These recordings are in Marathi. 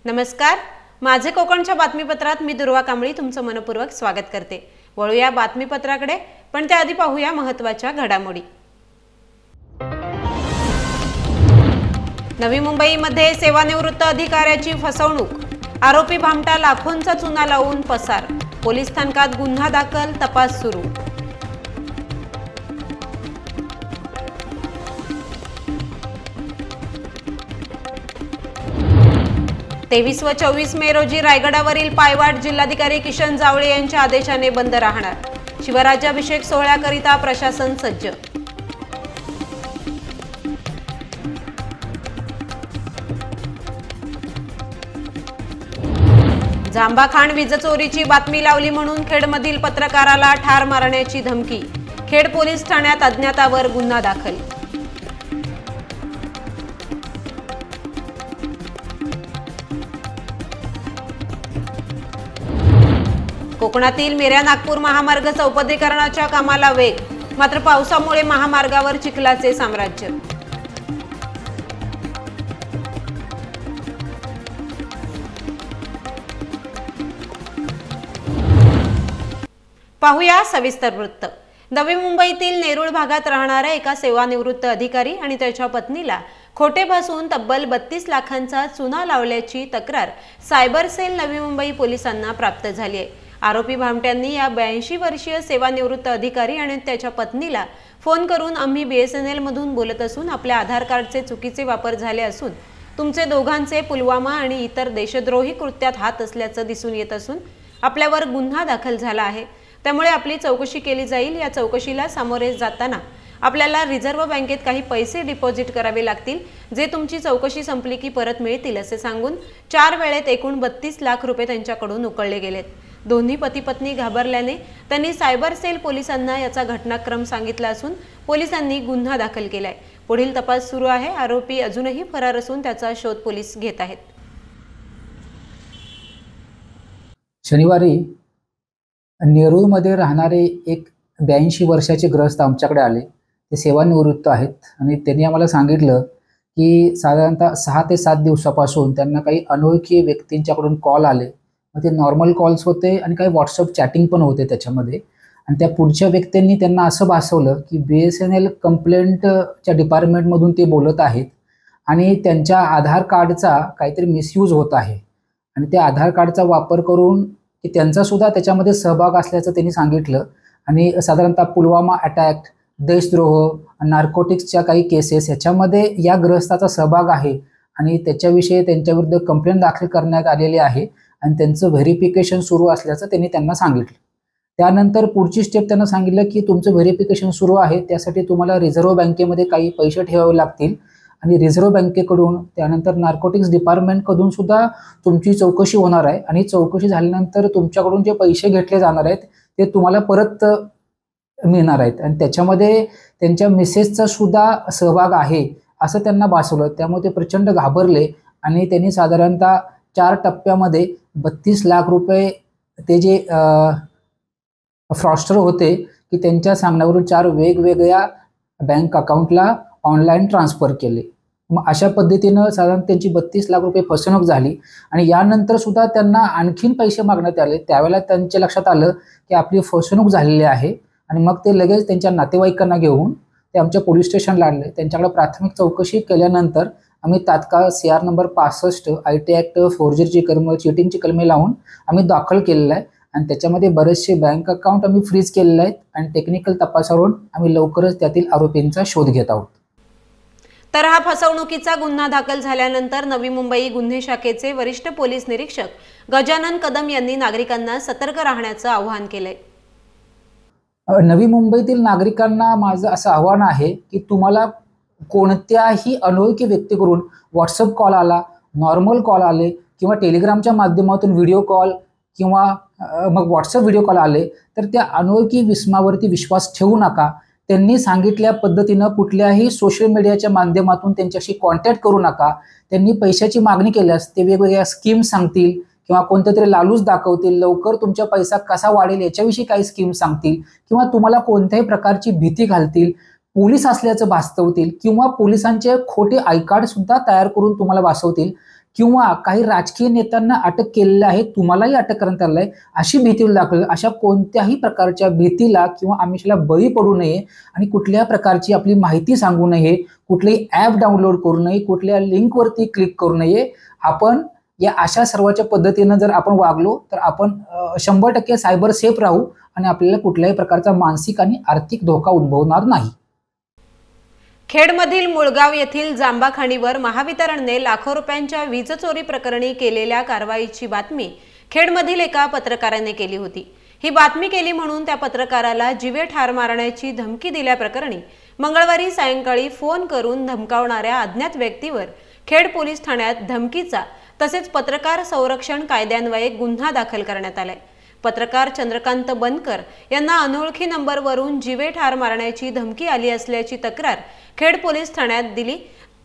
नमस्कार, माझे कोकणच्या बातमीपत्रात मी दुर्वा कांबळी तुमचं मनपूर्वक स्वागत करते। वळूया बातमीपत्राकडे, पण त्याआधी पाहूया महत्त्वाच्या घडामोडी। नवी मुंबईमध्ये सेवानिवृत्त अधिकाऱ्याची फसवणूक, आरोपी भामटा लाखोंचा चुना लावून पसार, पोलीस स्थानकात गुन्हा दाखल, तपास सुरू। 23 व 24 मे रोजी रायगडावरील पायवाट जिल्हाधिकारी किशन जावळे यांच्या आदेशाने बंद राहणार। शिवराज्याभिषेक सोहळ्याकरिता प्रशासन सज्ज। जांबाखान वीज चोरीची बातमी लावली म्हणून खेडमधील पत्रकाराला ठार मारण्याची धमकी, खेड पोलीस ठाण्यात अज्ञातावर गुन्हा दाखल। कोकणातील मिऱ्या नागपूर महामार्ग चौपदरीकरणाच्या कामाला वेग, मात्र पावसामुळे महामार्गावर चिखलाचे साम्राज्य। पाहूया सविस्तर वृत्त। नवी मुंबईतील नेरूळ भागात राहणाऱ्या एका सेवानिवृत्त अधिकारी आणि त्याच्या पत्नीला खोटे भासून तब्बल 32 लाखांचा चुना लावल्याची तक्रार सायबर सेल नवी मुंबई पोलिसांना प्राप्त झाली आहे। आरोपी भामट्यांनी या 82 वर्षीय सेवानिवृत्त अधिकारी आणि त्याच्या पत्नीला फोन करून आम्ही BSNL मधून बोलत असून आपल्या आधार कार्डचे चुकीचे वापर झाले असून तुमचे दोघांचे पुलवामा आणि इतर देशद्रोही कृत्यात हात असल्याचं दिसून येत असून आपल्यावर गुन्हा दाखल झाला आहे, त्यामुळे आपली चौकशी केली जाईल। या चौकशीला सामोरे जाताना आपल्याला रिझर्व्ह बँकेत काही पैसे डिपॉझिट करावे लागतील, जे तुमची चौकशी संपली की परत मिळतील असे सांगून 4 वेळेत एकूण 32 लाख रुपये त्यांच्याकडून उकळले गेलेत। दोन्ही पती पत्नी घाबरल्याने त्यांनी सायबर सेल पोलिसांना याचा घटनाक्रम सांगितला असून पोलिसांनी गुन्हा दाखल केलाय। पुढील तपास सुरू आहे। आरोपी अजूनही फरार असून त्याचा शोध पोलीस घेत आहेत। शनिवारी नेरूळमध्ये राहणारे एक 82 वर्षाचे ग्रस्त आमच्याकडे आले। ते सेवानिवृत्त आहेत आणि त्यांनी आम्हाला सांगितलं की साधारणतः 6 ते 7 दिवसापासून त्यांना काही अनोळखी व्यक्तींच्याकडून कॉल आले। मग ते नॉर्मल कॉल्स होते आणि काही व्हॉट्सअप चॅटिंग पण होते त्याच्यामध्ये। आणि त्या पुढच्या व्यक्तींनी त्यांना असं भासवलं की BSNL कंप्लेंटच्या डिपार्टमेंटमधून ते बोलत आहेत आणि त्यांच्या आधार कार्डचा काहीतरी मिसयूज होत आहे आणि त्या आधार कार्डचा वापर करून की त्यांचा सुद्धा त्याच्यामध्ये सहभाग असल्याचं त्यांनी सांगितलं। आणि साधारणतः पुलवामा अटॅक, देशद्रोह, नार्कोटिक्सच्या काही केसेस ह्याच्यामध्ये या ग्रस्ताचा सहभाग आहे आणि त्याच्याविषयी त्यांच्याविरुद्ध कंप्लेंट दाखल करण्यात आलेली आहे आणि त्यांचं व्हेरिफिकेशन सुरू असल्याचं त्यांनी त्यांना सांगितलं। त्यानंतर पुढची स्टेप त्यांना सांगितलं की तुमचं व्हेरिफिकेशन सुरू आहे, त्यासाठी तुम्हाला रिझर्व्ह बँकेमध्ये काही पैसे ठेवावे लागतील आणि रिझर्व्ह बँकेकडून त्यानंतर नार्कोटिक्स डिपार्टमेंटकडून सुद्धा तुमची चौकशी होणार आहे आणि चौकशी झाल्यानंतर तुमच्याकडून जे पैसे घेतले जाणार आहेत ते तुम्हाला परत मिळणार आहेत आणि त्याच्यामध्ये त्यांच्या मिसेसचा सुद्धा सहभाग आहे असं त्यांना भासवलं। त्यामुळे ते प्रचंड घाबरले आणि त्यांनी साधारणतः 4 टप्प्यामध्ये 32 लाख रुपये ते जे फ्रॉस्टर होते की त्यांच्या सांगण्यावरून 4 वेगवेगळ्या बँक अकाउंटला ऑनलाईन ट्रान्सफर केले। मग अशा पद्धतीनं साधारण त्यांची 32 लाख रुपये फसवणूक झाली आणि यानंतर सुद्धा त्यांना आणखीन पैसे मागण्यात आले। त्यावेळेला त्यांच्या लक्षात आलं की आपली फसवणूक झालेली आहे आणि मग ते लगेच त्यांच्या नातेवाईकांना घेऊन ते आमच्या पोलीस स्टेशनला आणले। त्यांच्याकडे प्राथमिक चौकशी केल्यानंतर आम्ही तात्काळ CR नंबर 65 IT ॲक्ट फोर्जरीची कलम, चिटिंगची कलमे लावून आम्ही दाखल केलेला आहे आणि त्याच्यामध्ये बरेचसे बँक अकाउंट आम्ही फ्रीज केलेले आहेत आणि टेक्निकल तपासावरून आम्ही लवकरच त्यातील आरोपींचा शोध घेत आहोत। तर हा फसवणुकीचा गुन्हा दाखल झाल्यानंतर नवी मुंबई गुन्हे शाखेचे वरिष्ठ पोलीस निरीक्षक गजानन कदम यांनी नागरिकांना सतर्क राहण्याचं आवाहन केलंय। नवी मुंबईतील नागरिकांना माझं असं आव्हान आहे की तुम्हाला कोणत्याही अनोळखी व्यक्तीकडून व्हॉट्सअप कॉल आला, नॉर्मल कॉल आले किंवा टेलिग्रामच्या माध्यमातून व्हिडिओ कॉल किंवा मग व्हॉट्सअप व्हिडिओ कॉल आले तर त्या अनोळखी विस्मावरती विश्वास ठेवू नका। त्यांनी सांगितल्या पद्धतीनं कुठल्याही सोशल मीडियाच्या माध्यमातून त्यांच्याशी कॉन्टॅक्ट करू नका। त्यांनी पैशाची मागणी केल्यास ते वेगवेगळ्या स्कीम सांगतील किंवा कोणत्या तरी लालूच दाखवतील, लवकर तुमचा पैसा कसा वाढेल याच्याविषयी काही स्कीम सांगतील किंवा तुम्हाला कोणत्याही प्रकारची भीती घालतील। पोलीस असल्याचं भासवतील किंवा पोलिसांचे खोटे आय कार्ड सुद्धा तयार करून तुम्हाला भासवतील किंवा काही राजकीय नेत्यांना अटक केलेली आहे, तुम्हालाही अटक करण्यात आलं आहे, अशी भीती दाखवली. अशा कोणत्याही प्रकारच्या भीतीला किंवा आमिषाला बळी पडू नये आणि कुठल्या प्रकारची आपली माहिती सांगू नये, कुठलेही ॲप डाउनलोड करू नये, कुठल्या लिंकवरती क्लिक करू नये. आपण या अशा सर्वांच्या पद्धतीनं जर आपण वागलो तर आपण 100% सायबर सेफ राहू आणि आपल्याला कुठल्याही प्रकारचा मानसिक आणि आर्थिक धोका उद्भवणार नाही. खेडमधील मुळगाव येथील जांबा खाणीवर महावितरणने लाखो रुपयांच्या वीज चोरी प्रकरणी केलेल्या कारवाईची बातमी खेडमधील एका पत्रकाराने केली होती. ही बातमी केली म्हणून त्या पत्रकाराला जीवे ठार मारण्याची धमकी दिल्याप्रकरणी मंगळवारी सायंकाळी फोन करून धमकावणाऱ्या अज्ञात व्यक्तीवर खेड पोलीस ठाण्यात धमकीचा तसेच पत्रकार संरक्षण कायद्यान्वये गुन्हा दाखल करण्यात आलाय. पत्रकार चंद्रकांत बनकर यांना अनोळखी नंबरवरून जीवे ठार मारण्याची धमकी आली असल्याची तक्रार खेड पोलीस ठाण्यात दिली.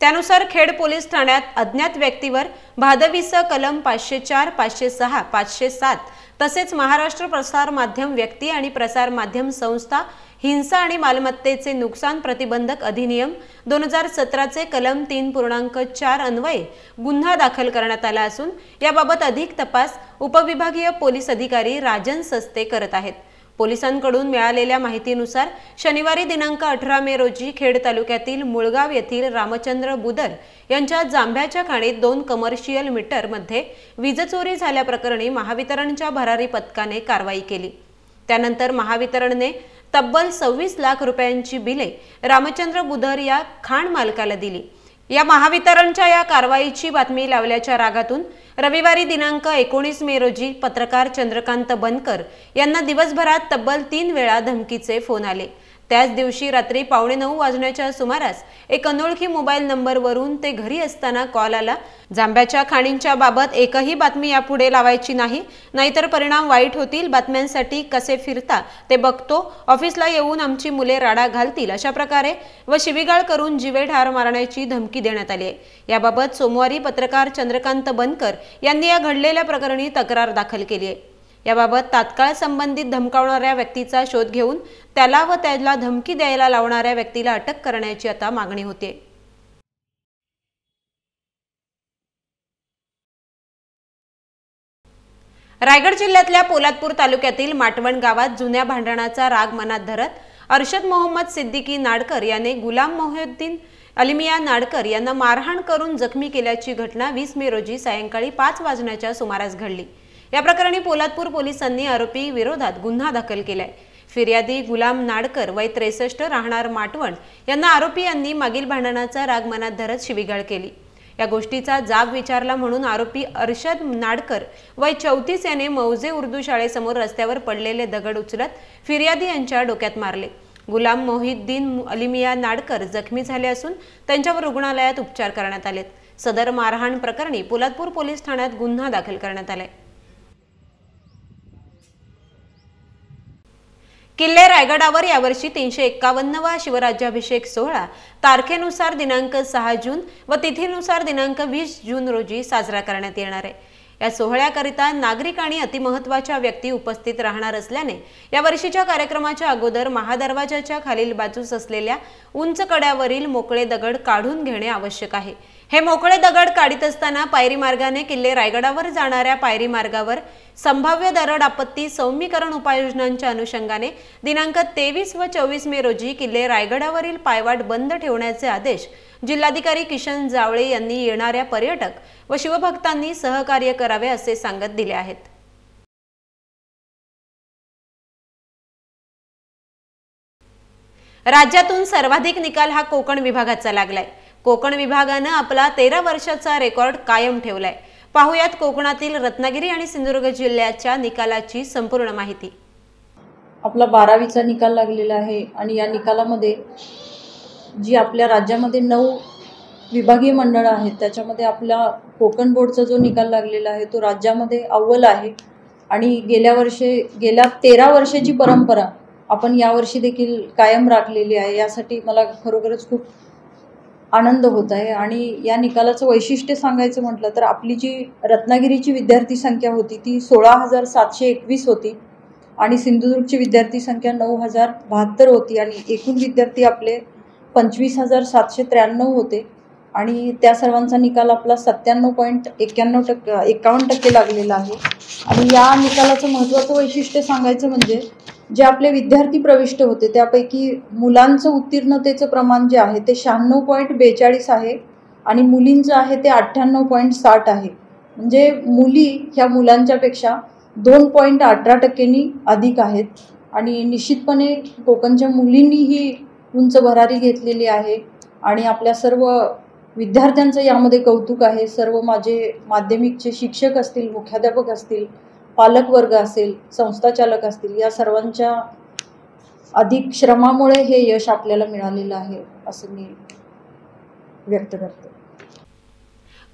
त्यानुसार खेड पोलीस ठाण्यात अज्ञात व्यक्तीवर भादवीस कलम 504, 506, 507 तसेच महाराष्ट्र प्रसार माध्यम व्यक्ती आणि प्रसार माध्यम संस्था हिंसा आणि मालमत्तेचे नुकसान प्रतिबंधक अधिनियम 2017 कलम 3.4 अन्वये गुन्हा दाखल करण्यात आला असून याबाबत अधिक तपास उपविभागीय पोलीस अधिकारी राजन सस्ते करत आहेत. पोलिसांकडून मिळालेल्या माहितीनुसार शनिवारी दिनांक 18 मे रोजी खेड तालुक्यातील मुळगाव येथील रामचंद्र बुदर यांच्या जांभ्याच्या खाणीत 2 कमर्शियल मीटर मध्ये वीज चोरी झाल्याप्रकरणी महावितरणच्या भरारी पथकाने कारवाई केली. त्यानंतर महावितरणने तब्बल 26 लाख रुपयांची बिले रामचंद्र बुदर या खाण मालकाला दिली. या महावितरणच्या या कारवाईची बातमी लावल्याच्या रागातून रविवारी दिनांक 19 मे रोजी पत्रकार चंद्रकांत बनकर यांना दिवसभरात तब्बल 3 वेळा धमकीचे फोन आले. त्याच दिवशी रात्री 8:45 वाजण्याच्या सुमारास एक अनोळखी मोबाईल नंबरवरून ते घरी असताना कॉल आला. जांभ्याच्या खाणींच्या बाबत एकही बातमी यापुढे लावायची नाही, नाहीतर परिणाम वाईट होतील. बातम्यांसाठी कसे फिरता ते बघतो. ऑफिसला येऊन आमची मुले राडा घालतील, अशा प्रकारे व शिवीगाळ करून जीवे ठार मारण्याची धमकी देण्यात आली आहे. याबाबत सोमवारी पत्रकार चंद्रकांत बनकर यांनी या घडलेल्या प्रकरणी तक्रार दाखल केली आहे. याबाबत तात्काळ संबंधित धमकावणाऱ्या व्यक्तीचा शोध घेऊन त्याला व त्याला धमकी द्यायला लावणाऱ्या व्यक्तीला अटक करण्याची आता मागणी होते. रायगड जिल्ह्यातल्या पोलादपूर तालुक्यातील माटवण गावात जुन्या भांडणाचा राग मनात धरत अर्शद मोहम्मद सिद्दीकी नाडकर याने गुलाम मोहिउद्दीन अलिमिया नाडकर यांना मारहाण करून जखमी केल्याची घटना 20 मे रोजी सायंकाळी 5 वाजण्याच्या सुमारास घडली. या प्रकरणी पोलादपूर पोलिसांनी आरोपी विरोधात गुन्हा दाखल केलाय. फिर्यादी गुलाम नाडकर वय 63 राहणार माटवण यांना आरोपी यांनी मागील भांडणाचा राग मनात धरत शिवीगाळ केली. या गोष्टीचा जाब विचारला म्हणून आरोपी अर्शद नाडकर वय 34 याने मौजे उर्दू शाळेसमोर रस्त्यावर पडलेले दगड उचलत फिर्यादी यांच्या डोक्यात मारले. गुलाम मोहिउद्दीन अलिमिया नाडकर जखमी झाले असून त्यांच्यावर रुग्णालयात उपचार करण्यात आलेत. सदर मारहाण प्रकरणी पोलादपूर पोलीस ठाण्यात गुन्हा दाखल करण्यात आलाय. किल्ले रायगडावर यावर्षी 351वा शिवराज्याभिषेक सोहळा तारखेनुसार दिनांक 6 जून व तिथीनुसार दिनांक 20 जून रोजी साजरा करण्यात येणार आहे. या सोहळ्याकरिता नागरिक आणि अतिमहत्त्वाच्या व्यक्ती उपस्थित राहणार असल्याने या वर्षीच्या कार्यक्रमाच्या अगोदर महादरवाजाच्या खालील बाजूस असलेल्या उंच कड्यावरील मोकळे दगड काढून घेणे आवश्यक आहे. हे मोकळे दगड काढीत असताना पायरी मार्गाने किल्ले रायगडावर जाणाऱ्या पायरी मार्गावर संभाव्य दरड आपत्ती सौम्यीकरण उपाययोजनांच्या अनुषंगाने दिनांक 23 व 24 मे रोजी किल्ले रायगडावरील पायवाट बंद ठेवण्याचे आदेश जिल्हाधिकारी किशन जावळे यांनी येणाऱ्या पर्यटक व शिवभक्तांनी सहकार्य करावे असे सांगत दिले आहेत. राज्यातून सर्वाधिक निकाल हा कोकण विभागाचा लागलाय. कोकण विभागाने आपला 13 वर्षाचा रेकॉर्ड कायम ठेवलाय. पाहुयात कोकणातील रत्नागिरी आणि सिंधुदुर्ग जिल्ह्याच्या निकालाची संपूर्ण माहिती. आपला 12वीचा निकाल लागलेला आहे आणि या निकालामध्ये जी आपल्या राज्यामध्ये 9 विभागीय मंडळं आहेत त्याच्यामध्ये आपला कोकण बोर्डचा जो निकाल लागलेला आहे तो राज्यामध्ये अव्वल आहे. आणि गेल्या 13 वर्षाची परंपरा आपण यावर्षी देखील कायम राखलेली आहे. यासाठी मला खरोखरच खूप आनंद होत आहे. आणि या निकालाचं वैशिष्ट्य सांगायचं म्हटलं तर आपली जी रत्नागिरीची विद्यार्थी संख्या होती ती 16,721 होती आणि सिंधुदुर्गची विद्यार्थी संख्या 9,072 होती आणि एकूण विद्यार्थी आपले 25,793 होते आणि त्या सर्वांचा निकाल आपला 97.51% लागलेला आहे. आणि या निकालाचं महत्त्वाचं वैशिष्ट्य सांगायचं म्हणजे जे आपले विद्यार्थी प्रविष्ट होते त्यापैकी मुलांचं उत्तीर्णतेचं प्रमाण जे आहे ते 96.42 आहे आणि मुलींचं आहे ते 98.60 आहे. म्हणजे मुली ह्या मुलांच्यापेक्षा 2.18% अधिक आहेत. आणि निश्चितपणे कोकणच्या मुलींनीही उंच भरारी घेतलेली आहे आणि आपल्या सर्व विद्यार्थ्यांचं यामध्ये कौतुक आहे. सर्व माझे माध्यमिकचे शिक्षक असतील, मुख्याध्यापक असतील, पालकवर्ग असेल, संस्थाचालक असतील, या सर्वांच्या अधिक श्रमामुळे हे यश आपल्याला मिळालेलं आहे असं मी व्यक्त करते.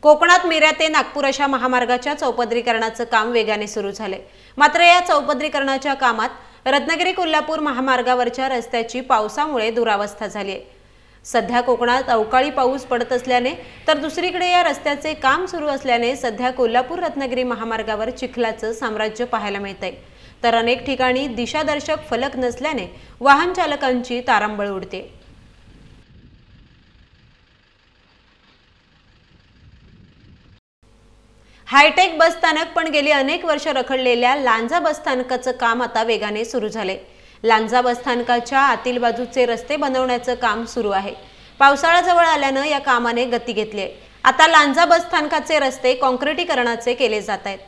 कोकणात मिऱ्या ते नागपूर अशा महामार्गाच्या चौपदरीकरणाचं काम वेगाने सुरू झाले. मात्र या चौपदरीकरणाच्या कामात रत्नागिरी कोल्हापूर महामार्गावरच्या रस्त्याची पावसामुळे दुरावस्था झाली आहे. सध्या कोकणात अवकाळी पाऊस पडत असल्याने तर दुसरीकडे या रस्त्याचे काम सुरू असल्याने सध्या कोल्हापूर रत्नागिरी महामार्गावर चिखलाचं साम्राज्य पाहायला मिळतंय. तर अनेक ठिकाणी दिशादर्शक फलक नसल्याने वाहन चालकांची तारांबळ उडते. हायटेक बस स्थानक पण गेली अनेक वर्ष रखडलेल्या लांजा बस स्थानकाचं काम आता वेगाने सुरू झाले. लांजा बस स्थानकाच्या आतील बाजूचे रस्ते बनवण्याचं काम सुरू आहे. पावसाळा जवळ आल्यानं या कामाने गती घेतली आहे. आता लांजा बस स्थानकाचे रस्ते काँक्रिटीकरणाचे केले जात आहेत.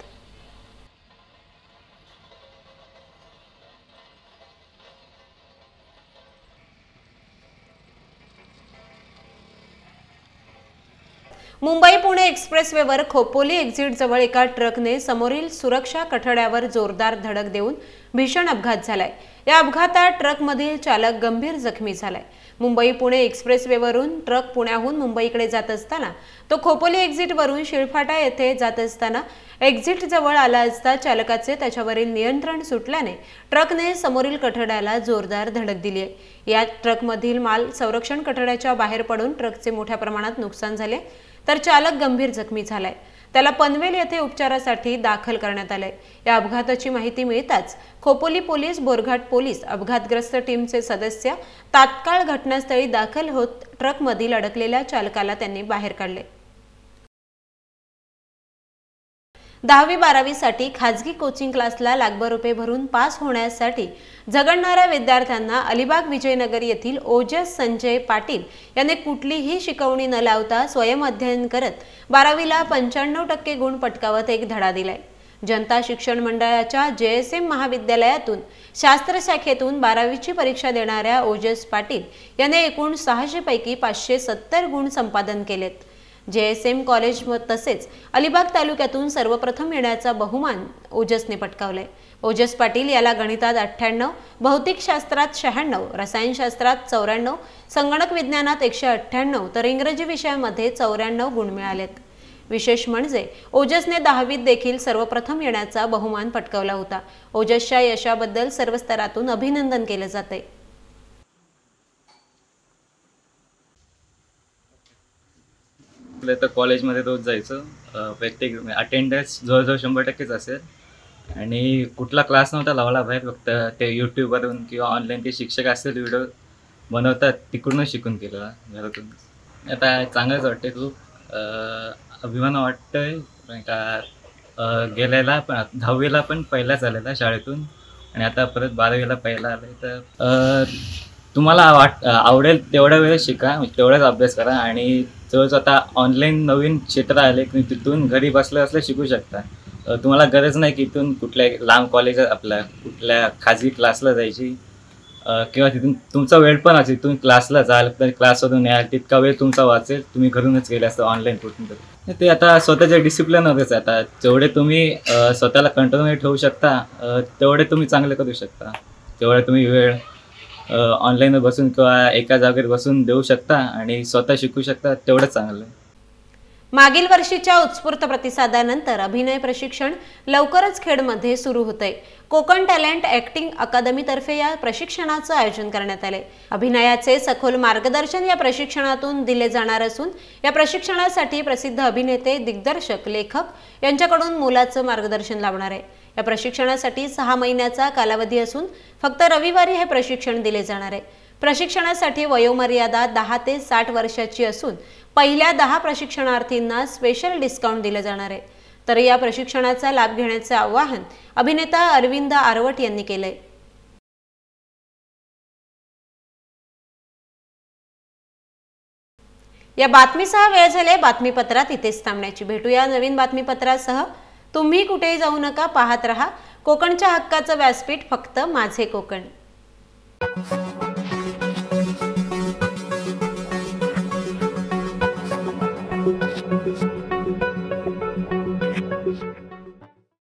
मुंबई पुणे एक्सप्रेसवेवर खोपोली एक्झिट जवळ एका ट्रकने समोरील सुरक्षा कठड्यावर जोरदार धडक देऊन भीषण अपघात झालाय. या अपघातात ट्रकमधील चालक गंभीर जखमी झालाय. मुंबई पुणे एक्सप्रेसवेवरून ट्रक पुण्याहून मुंबईकडे जात असताना तो खोपोली एक्झिटवरून शिळफाटा येथे जात असताना एक्झिट जवळ आला असता चालकाचे त्याच्यावरील नियंत्रण सुटल्याने ट्रकने समोरील कठड्याला जोरदार धडक दिली आहे. या ट्रकमधील माल संरक्षण कठड्याच्या बाहेर पडून ट्रकचे मोठ्या प्रमाणात नुकसान झाले तर चालक गंभीर जखमी झालाय. त्याला पनवेल येथे उपचारासाठी दाखल करण्यात आले. या अपघाताची माहिती मिळताच खोपोली पोलीस, बोरघाट पोलीस, अपघातग्रस्त टीमचे सदस्य तात्काळ घटनास्थळी दाखल होत ट्रकमधील अडकलेल्या चालकाला त्यांनी बाहेर काढले. 10वी-12वी साठी खाजगी कोचिंग क्लासला लाखभर रुपये भरून पास होण्यासाठी झगडणाऱ्या विद्यार्थ्यांना अलिबाग विजयनगर येथील ओजस संजय पाटील यांनी कुठलीही शिकवणी न लावता स्वयं अध्ययन करत 12वीला 95% गुण पटकावत एक धडा दिलाय. जनता शिक्षण मंडळाच्या JSM महाविद्यालयातून शास्त्र शाखेतून 12वीची परीक्षा देणाऱ्या ओजस पाटील यांनी एकूण 600 पैकी 570 गुण संपादन केलेत. JSM कॉलेज तसेच अलिबाग तालुक्यातून सर्वप्रथम येण्याचा बहुमान ओजसने पटकावलाय. ओजस पाटील याला गणितात 98, भौतिकशास्त्रात 96, रसायनशास्त्रात 94, संगणक विज्ञानात 198 तर इंग्रजी विषयामध्ये 94 गुण मिळालेत. विशेष म्हणजे ओजसने 10वीत देखील सर्वप्रथम येण्याचा बहुमान पटकावला होता. ओजसच्या यशाबद्दल सर्व स्तरातून अभिनंदन केले जाते. तर कॉलेजमध्ये रोज जायचं. प्रत्येक अटेंडन्स जवळजवळ 100%च असेल आणि कुठला क्लास नव्हता लावला बाहेर. फक्त ते यूट्यूबवरून किंवा ऑनलाईन ते शिक्षक असतील व्हिडिओ बनवतात तिकडूनच शिकून केलं घरातून. आता चांगलंच वाटते. खूप अभिमान वाटतोय का गेल्याला पण 10वीला पण पहिलाच आलेला शाळेतून आणि आता परत 12वीला पहिला आलं. तर तुम्हाला आवडेल तेवढ्या वेळेस शिका, तेवढाच अभ्यास करा आणि जवळच आता ऑनलाईन नवीन क्षेत्र आले की तिथून घरी बसल्या शिकू शकता. तुम्हाला गरज नाही की इथून कुठल्या लांब कॉलेज आपल्या कुठल्या खाजगी क्लासला जायची किंवा तिथून तुमचा वेळ पण असेल. इथून क्लासला जाल तर क्लासवरून याल तितका वेळ तुमचा वाचेल. तुम्ही घरूनच गेले असतं ऑनलाईन कुठून तरी. ते आता स्वतःच्या डिसिप्लिनवरच. आता जेवढे तुम्ही स्वतःला कंट्रोलमध्ये ठेवू शकता तेवढे तुम्ही चांगले करू शकता. तेवढे तुम्ही वेळ ऑनलाईन बसून किंवा एका जागेवर बसून देऊ शकता आणि स्वतः शिकू शकता. तेवढंच चांगलं आहे. मागील वर्षीच्या उत्स्फूर्त प्रतिसादानंतर अभिनय प्रशिक्षण लवकरच खेडमध्ये सुरू होतंय. कोकण टॅलेंट ॲक्टिंग अकादमीतर्फे या प्रशिक्षणाचं आयोजन करण्यात आले. अभिनयाचे सखोल मार्गदर्शन या प्रशिक्षणातून दिले जाणार असून या प्रशिक्षणासाठी प्रसिद्ध अभिनेते, दिग्दर्शक, लेखक यांच्याकडून मोलाचं मार्गदर्शन लाभणार आहे. या प्रशिक्षणासाठी 6 महिन्याचा कालावधी असून फक्त रविवारी हे प्रशिक्षण दिले जाणार आहे. प्रशिक्षणासाठी वयोमर्यादा 10 ते 60 वर्षाची असून पहिल्या 10 प्रशिक्षणार्थींना स्पेशल डिस्काउंट दिले जाणार आहे। तर या प्रशिक्षणाचा लाभ घेण्याचे आवाहन अभिनेता अरविंद आरवट यांनी केले। या बातमीसह वेळ झाले बातमीपत्रात इथेच थांबण्याची। भेटूया नवीन बातमीपत्रासह। तुम्ही कुठेही जाऊ नका, पाहत रहा कोकणच्या हक्काचं व्यासपीठ, फक्त माझे कोकण।